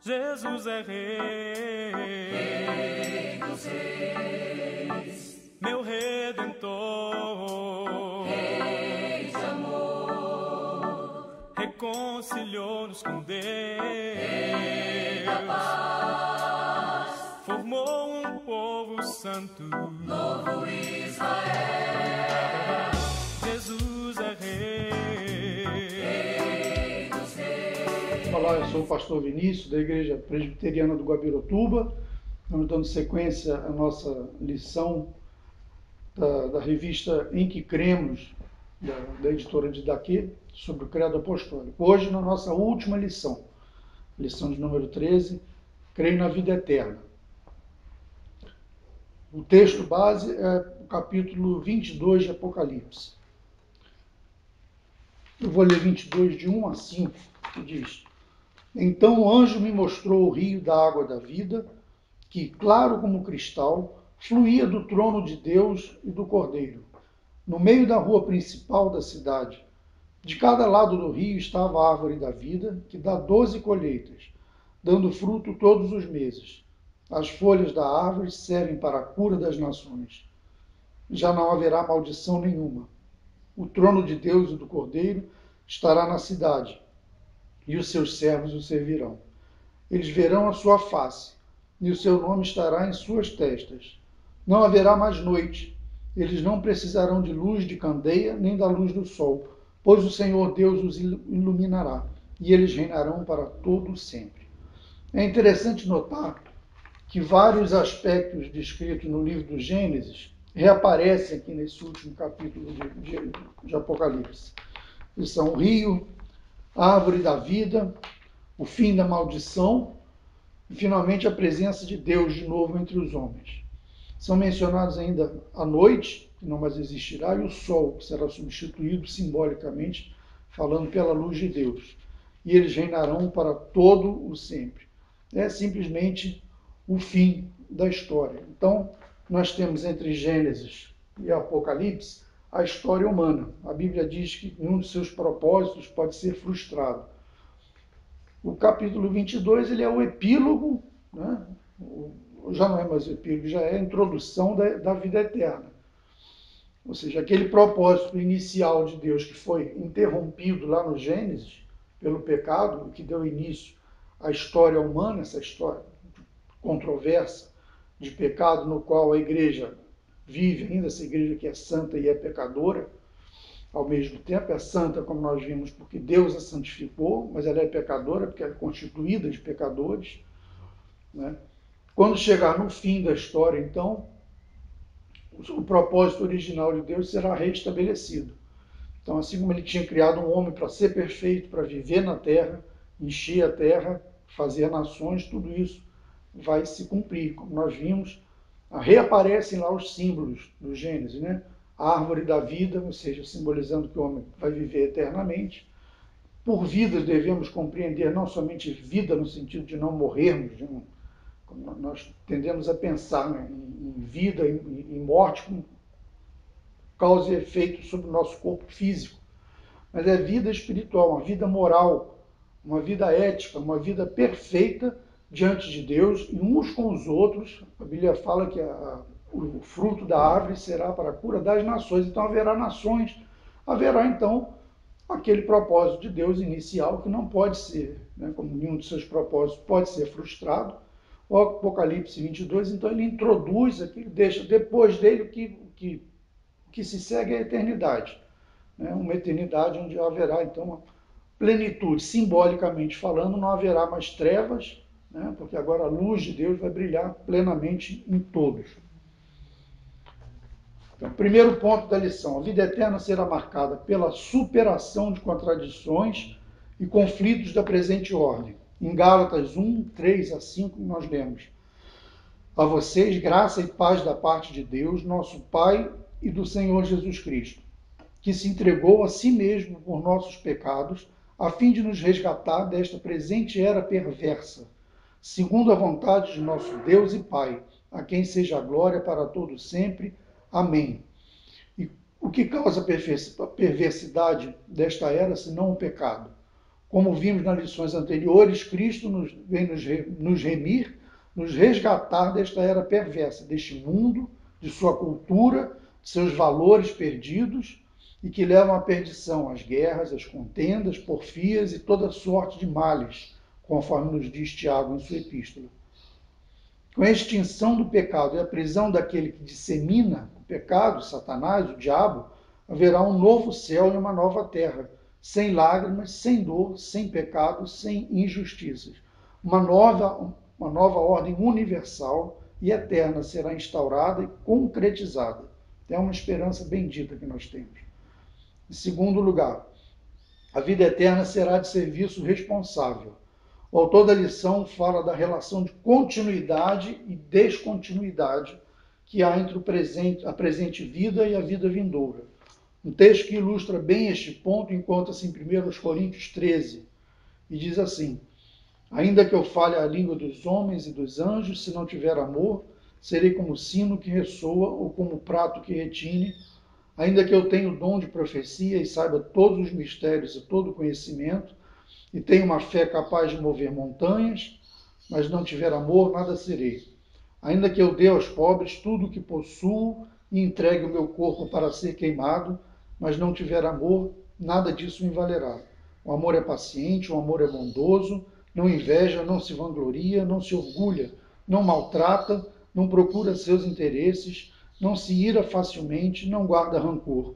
Jesus é Rei dos reis, meu Redentor, Rei de amor, reconciliou-nos com Deus, Rei da paz, formou um povo santo, novo Israel. Jesus é Rei dos reis. Olá, eu sou o pastor Vinícius, da Igreja Presbiteriana do Guabirotuba. Estamos dando sequência à nossa lição da revista Em que Cremos, da editora Didaquê, sobre o Credo Apostólico. Hoje, na nossa última lição de número 13, Creio na Vida Eterna. O texto base é o capítulo 22 de Apocalipse. Eu vou ler 22, de 1 a 5, que diz: Então o anjo me mostrou o rio da água da vida, que, claro como cristal, fluía do trono de Deus e do Cordeiro, no meio da rua principal da cidade. De cada lado do rio estava a árvore da vida, que dá 12 colheitas, dando fruto todos os meses. As folhas da árvore servem para a cura das nações. Já não haverá maldição nenhuma. O trono de Deus e do Cordeiro estará na cidade, e os seus servos o servirão. Eles verão a sua face, e o seu nome estará em suas testas. Não haverá mais noite. Eles não precisarão de luz de candeia, nem da luz do sol, pois o Senhor Deus os iluminará, e eles reinarão para todo sempre. É interessante notar que vários aspectos descritos no livro do Gênesis reaparecem aqui nesse último capítulo de Apocalipse. Eles são o rio, a árvore da vida, o fim da maldição e, finalmente, a presença de Deus de novo entre os homens. São mencionados ainda a noite, que não mais existirá, e o sol, que será substituído simbolicamente, falando pela luz de Deus. E eles reinarão para todo o sempre. É simplesmente o fim da história. Então, nós temos entre Gênesis e Apocalipse a história humana. A Bíblia diz que nenhum dos seus propósitos pode ser frustrado. O capítulo 22 ele é o epílogo, né? Já não é mais o epílogo, já é a introdução da vida eterna. Ou seja, aquele propósito inicial de Deus que foi interrompido lá no Gênesis pelo pecado, que deu início à história humana, essa história controversa de pecado no qual a igreja vive ainda, essa igreja que é santa e é pecadora, ao mesmo tempo é santa, como nós vimos, porque Deus a santificou, mas ela é pecadora porque ela é constituída de pecadores, né? Quando chegar no fim da história, então, o propósito original de Deus será restabelecido. Então, assim como ele tinha criado um homem para ser perfeito, para viver na terra, encher a terra, fazer nações, tudo isso vai se cumprir. Como nós vimos, reaparecem lá os símbolos do Gênesis, né? A árvore da vida, ou seja, simbolizando que o homem vai viver eternamente. Por vida devemos compreender não somente vida no sentido de não morrermos, como nós tendemos a pensar, né, em vida, em morte, como causa e efeito sobre o nosso corpo físico, mas é vida espiritual, uma vida moral, uma vida ética, uma vida perfeita diante de Deus e uns com os outros. A Bíblia fala que o fruto da árvore será para a cura das nações, então haverá nações, haverá então aquele propósito de Deus inicial que não pode ser, né, como nenhum de seus propósitos pode ser frustrado. O Apocalipse 22, então ele introduz aqui, deixa depois dele o que se segue é a eternidade, né, uma eternidade onde haverá então uma plenitude, simbolicamente falando, não haverá mais trevas, né, porque agora a luz de Deus vai brilhar plenamente em todos. Então, primeiro ponto da lição: a vida eterna será marcada pela superação de contradições e conflitos da presente ordem. Em Gálatas 1, 3 a 5, nós lemos: A vocês, graça e paz da parte de Deus, nosso Pai, e do Senhor Jesus Cristo, que se entregou a si mesmo por nossos pecados, a fim de nos resgatar desta presente era perversa, segundo a vontade de nosso Deus e Pai, a quem seja a glória para todo sempre. Amém. E o que causa a perversidade desta era, senão o pecado? Como vimos nas lições anteriores, Cristo vem nos remir, nos resgatar desta era perversa, deste mundo, de sua cultura, de seus valores perdidos e que levam à perdição, às guerras, às contendas, porfias e toda sorte de males, conforme nos diz Tiago em sua epístola. Com a extinção do pecado e a prisão daquele que dissemina o pecado, Satanás, o diabo, haverá um novo céu e uma nova terra, sem lágrimas, sem dor, sem pecado, sem injustiças. Uma nova ordem universal e eterna será instaurada e concretizada. É uma esperança bendita que nós temos. Em segundo lugar, a vida eterna será de serviço responsável. O autor da lição fala da relação de continuidade e descontinuidade que há entre a presente vida e a vida vindoura. Um texto que ilustra bem este ponto encontra-se em 1 Coríntios 13, e diz assim: ainda que eu fale a língua dos homens e dos anjos, se não tiver amor, serei como o sino que ressoa ou como o prato que retine. Ainda que eu tenha o dom de profecia e saiba todos os mistérios e todo o conhecimento, e tenha uma fé capaz de mover montanhas, mas não tiver amor, nada serei. Ainda que eu dê aos pobres tudo o que possuo e entregue o meu corpo para ser queimado, mas não tiver amor, nada disso me valerá. O amor é paciente, o amor é bondoso, não inveja, não se vangloria, não se orgulha, não maltrata, não procura seus interesses, não se ira facilmente, não guarda rancor.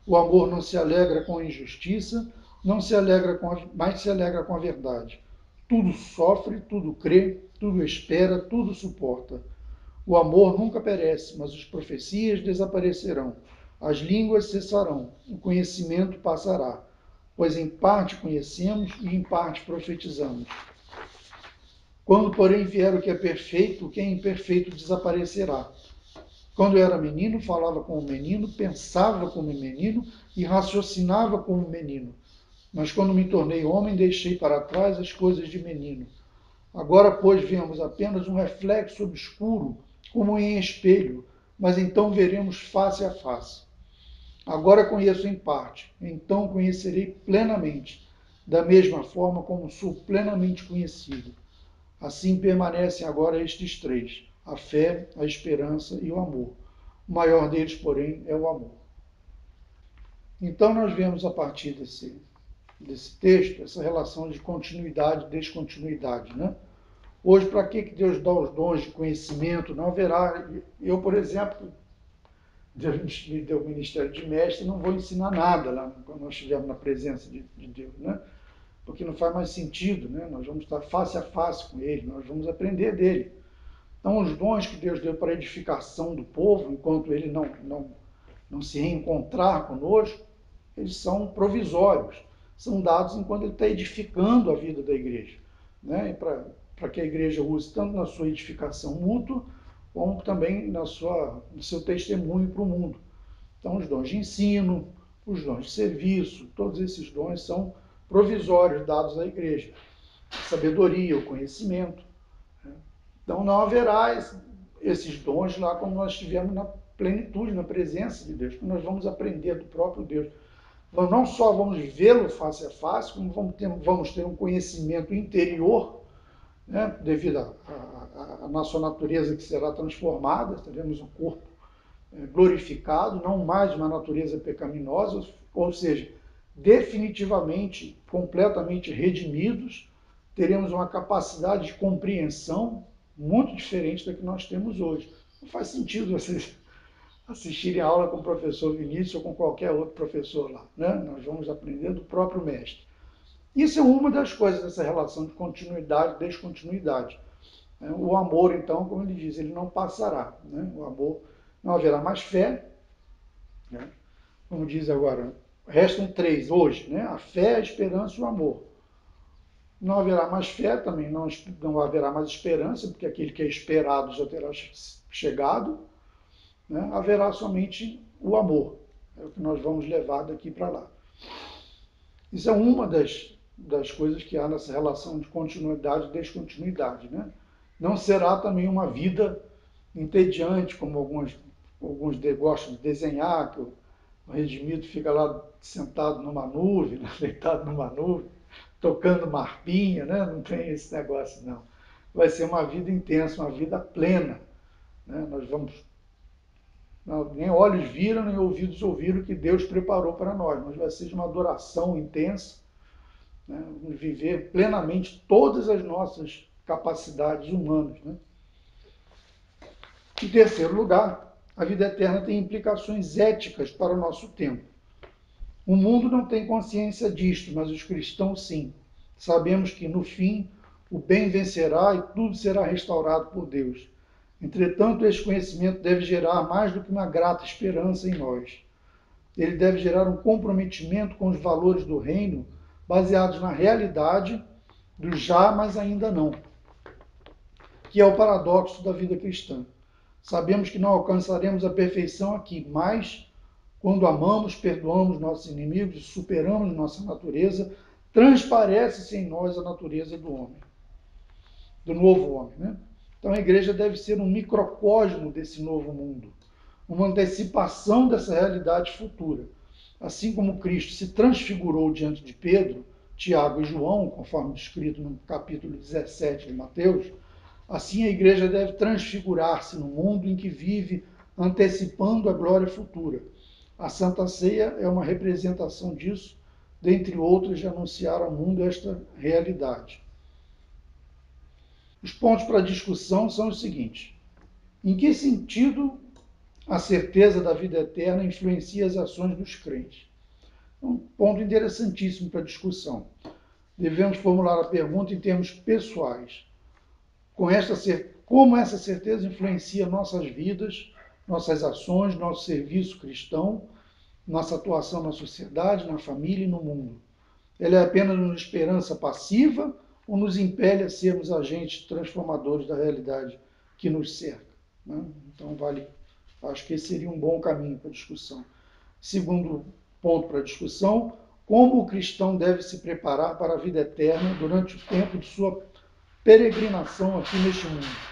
O amor não se alegra com a injustiça, mas se alegra com a verdade. Tudo sofre, tudo crê, tudo espera, tudo suporta. O amor nunca perece, mas as profecias desaparecerão. As línguas cessarão, o conhecimento passará, pois em parte conhecemos e em parte profetizamos. Quando, porém, vier o que é perfeito, o que é imperfeito desaparecerá. Quando eu era menino, falava como menino, pensava como menino e raciocinava como menino. Mas quando me tornei homem, deixei para trás as coisas de menino. Agora, pois, vemos apenas um reflexo obscuro, como em espelho, mas então veremos face a face. Agora conheço em parte, então conhecerei plenamente, da mesma forma como sou plenamente conhecido. Assim permanecem agora estes três: a fé, a esperança e o amor. O maior deles, porém, é o amor. Então nós vemos a partir desse texto essa relação de continuidade e descontinuidade, né? Hoje, para que Deus dá os dons de conhecimento? Não haverá. Eu, por exemplo, Deus me deu o ministério de mestre, não vou ensinar nada lá quando nós estivermos na presença de Deus, né? Porque não faz mais sentido, né? Nós vamos estar face a face com Ele, nós vamos aprender dele. Então, os dons que Deus deu para a edificação do povo, enquanto Ele não se reencontrar conosco, eles são provisórios, são dados enquanto Ele está edificando a vida da igreja, né? Para que a igreja use tanto na sua edificação mútua, como também no seu testemunho para o mundo. Então, os dons de ensino, os dons de serviço, todos esses dons são provisórios dados à igreja. A sabedoria, o conhecimento. Né? Então, não haverá esses dons lá como nós estivermos na plenitude, na presença de Deus, nós vamos aprender do próprio Deus. Não só vamos vê-lo face a face, como vamos ter um conhecimento interior, né, devido à nossa natureza que será transformada, teremos um corpo glorificado, não mais uma natureza pecaminosa, ou seja, definitivamente, completamente redimidos, teremos uma capacidade de compreensão muito diferente da que nós temos hoje. Não faz sentido vocês assistirem a aula com o professor Vinícius ou com qualquer outro professor lá, né? Nós vamos aprender do próprio mestre. Isso é uma das coisas dessa relação de continuidade e descontinuidade. O amor, então, como ele diz, ele não passará. Né? O amor, não haverá mais fé. Né? Como diz agora, restam três hoje, né? A fé, a esperança e o amor. Não haverá mais fé também, não haverá mais esperança, porque aquele que é esperado já terá chegado. Né? Haverá somente o amor. É o que nós vamos levar daqui para lá. Isso é uma das coisas que há nessa relação de continuidade e descontinuidade. Né? Não será também uma vida entediante, como alguns gostam de desenhar, que o redimido fica lá sentado numa nuvem, deitado numa nuvem. tocando uma harpinha, né? Não tem esse negócio, não. Vai ser uma vida intensa, uma vida plena. Né? Nós vamos. Não, nem olhos viram, nem ouvidos ouviram o que Deus preparou para nós, mas vai ser de uma adoração intensa, né? Vamos viver plenamente todas as nossas capacidades humanas. Né? Em terceiro lugar, a vida eterna tem implicações éticas para o nosso tempo. O mundo não tem consciência disto, mas os cristãos sim. Sabemos que, no fim, o bem vencerá e tudo será restaurado por Deus. Entretanto, esse conhecimento deve gerar mais do que uma grata esperança em nós. Ele deve gerar um comprometimento com os valores do reino, baseados na realidade do já, mas ainda não, que é o paradoxo da vida cristã. Sabemos que não alcançaremos a perfeição aqui, mas quando amamos, perdoamos nossos inimigos e superamos nossa natureza, transparece-se em nós a natureza do homem, do novo homem. Né? Então a igreja deve ser um microcosmo desse novo mundo, uma antecipação dessa realidade futura. Assim como Cristo se transfigurou diante de Pedro, Tiago e João, conforme descrito no capítulo 17 de Mateus, assim a igreja deve transfigurar-se no mundo em que vive, antecipando a glória futura. A Santa Ceia é uma representação disso, dentre outras, de anunciar ao mundo esta realidade. Os pontos para discussão são os seguintes: em que sentido a certeza da vida eterna influencia as ações dos crentes? Um ponto interessantíssimo para discussão. Devemos formular a pergunta em termos pessoais. Como essa certeza influencia nossas vidas, nossas ações, nosso serviço cristão, nossa atuação na sociedade, na família e no mundo? Ela é apenas uma esperança passiva ou nos impele a sermos agentes transformadores da realidade que nos cerca? Né? Então, acho que esse seria um bom caminho para a discussão. Segundo ponto para a discussão: como o cristão deve se preparar para a vida eterna durante o tempo de sua peregrinação aqui neste mundo?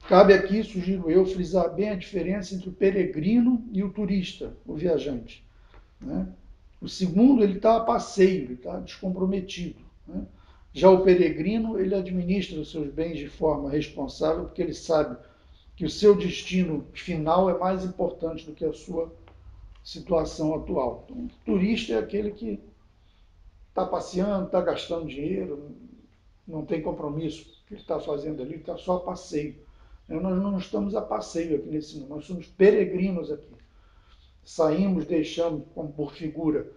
Cabe aqui, sugiro eu, frisar bem a diferença entre o peregrino e o turista, o viajante. Né? O segundo, ele está a passeio, ele está descomprometido. Né? Já o peregrino, ele administra os seus bens de forma responsável, porque ele sabe que o seu destino final é mais importante do que a sua situação atual. Então, o turista é aquele que está passeando, está gastando dinheiro, não tem compromisso. O que ele está fazendo ali, ele está só a passeio. Nós não estamos a passeio aqui nesse mundo, nós somos peregrinos aqui. Saímos, deixamos, como por figura,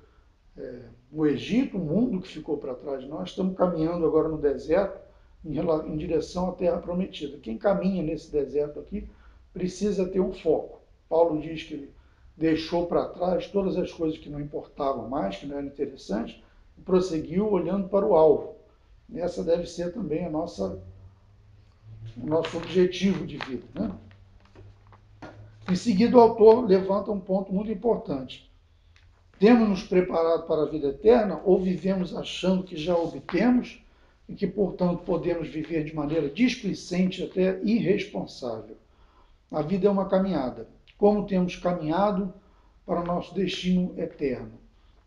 o Egito, o mundo que ficou para trás de nós. Estamos caminhando agora no deserto em direção à Terra Prometida. Quem caminha nesse deserto aqui precisa ter um foco. Paulo diz que ele deixou para trás todas as coisas que não importavam mais, que não eram interessantes, e prosseguiu olhando para o alvo. Essa deve ser também o nosso objetivo de vida. Né? Em seguida, o autor levanta um ponto muito importante. Temos nos preparado para a vida eterna ou vivemos achando que já obtemos e que, portanto, podemos viver de maneira displicente e até irresponsável? A vida é uma caminhada. Como temos caminhado para o nosso destino eterno?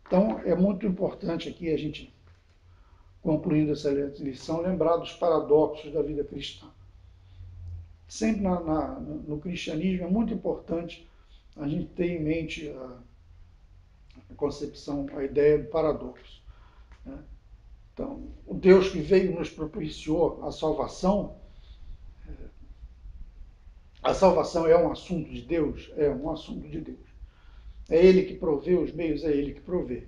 Então, é muito importante aqui a gente, concluindo essa lição, lembrar dos paradoxos da vida cristã. Sempre no cristianismo é muito importante a gente ter em mente a concepção, a ideia do paradoxo. Né? Então, o Deus que veio nos propiciou a salvação é um assunto de Deus? É um assunto de Deus. É Ele que provê os meios, é Ele que provê.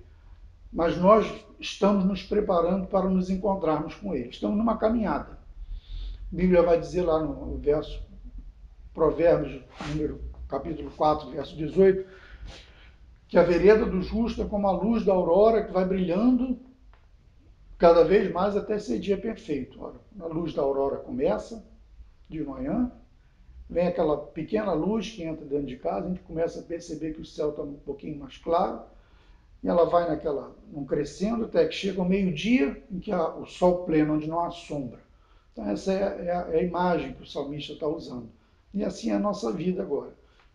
Mas nós estamos nos preparando para nos encontrarmos com Ele. Estamos numa caminhada. A Bíblia vai dizer lá no verso, Provérbios, capítulo 4, verso 18, que a vereda do justo é como a luz da aurora que vai brilhando cada vez mais até ser dia perfeito. Ora, a luz da aurora começa de manhã, vem aquela pequena luz que entra dentro de casa, a gente começa a perceber que o céu está um pouquinho mais claro, e ela vai num crescendo até que chega ao meio-dia, em que há o sol pleno, onde não há sombra. Então essa é a imagem que o salmista está usando. E assim é a nossa vida agora.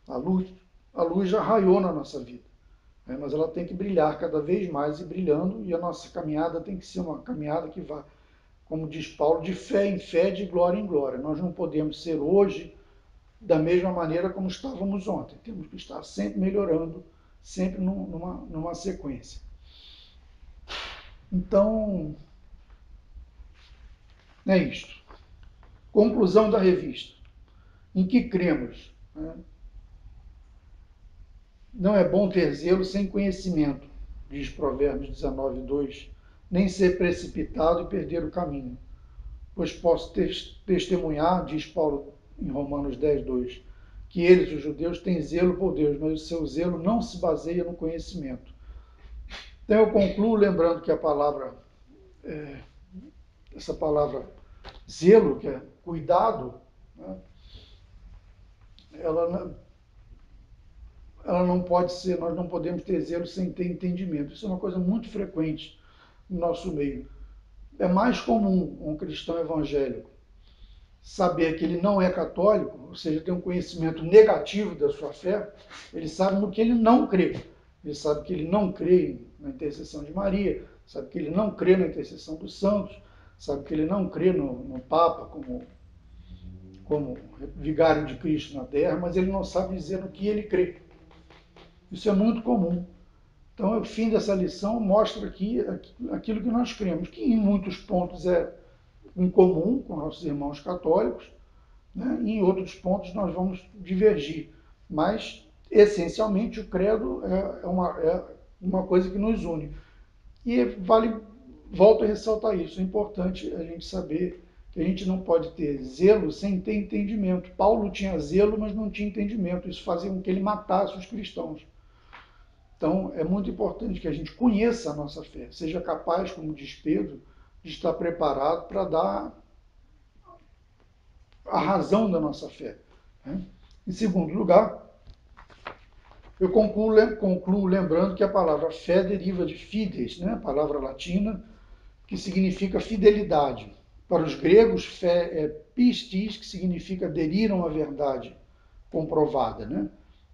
A luz já raiou na nossa vida. mas ela tem que brilhar cada vez mais e brilhando, e a nossa caminhada tem que ser uma caminhada que vá, como diz Paulo, de fé em fé, de glória em glória. Nós não podemos ser hoje da mesma maneira como estávamos ontem. Temos que estar sempre melhorando, sempre numa sequência. Então, é isto. Conclusão da revista. Em que cremos? Não é bom ter zelo sem conhecimento, diz Provérbios 19:2, nem ser precipitado e perder o caminho. Pois posso testemunhar, diz Paulo em Romanos 10:2, que eles, os judeus, têm zelo por Deus, mas o seu zelo não se baseia no conhecimento. Então eu concluo lembrando que a palavra, essa palavra zelo, que é cuidado, ela não pode ser, nós não podemos ter zelo sem ter entendimento. Isso é uma coisa muito frequente no nosso meio. É mais comum um cristão evangélico saber que ele não é católico, ou seja, tem um conhecimento negativo da sua fé, ele sabe no que ele não crê. Ele sabe que ele não crê na intercessão de Maria, sabe que ele não crê na intercessão dos santos, sabe que ele não crê no Papa como vigário de Cristo na terra, mas ele não sabe dizer no que ele crê. Isso é muito comum. Então, o fim dessa lição mostra aqui aquilo que nós cremos, que em muitos pontos é em comum com nossos irmãos católicos, né? E em outros pontos nós vamos divergir. Mas, essencialmente, o credo é uma coisa que nos une. E volto a ressaltar isso, é importante a gente saber que a gente não pode ter zelo sem ter entendimento. Paulo tinha zelo, mas não tinha entendimento. Isso fazia com que ele matasse os cristãos. Então, é muito importante que a gente conheça a nossa fé, seja capaz, como diz Pedro, de estar preparado para dar a razão da nossa fé. Em segundo lugar, eu concluo lembrando que a palavra fé deriva de fides, palavra latina, que significa fidelidade. Para os gregos, fé é pistis, que significa aderiram à verdade comprovada.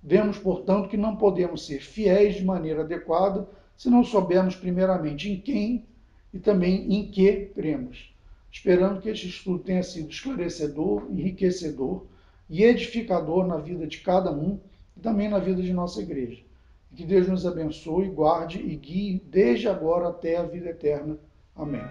Vemos, portanto, que não podemos ser fiéis de maneira adequada se não soubermos primeiramente em quem e também em que cremos. Esperando que este estudo tenha sido esclarecedor, enriquecedor e edificador na vida de cada um e também na vida de nossa igreja. Que Deus nos abençoe, guarde e guie desde agora até a vida eterna. Amém.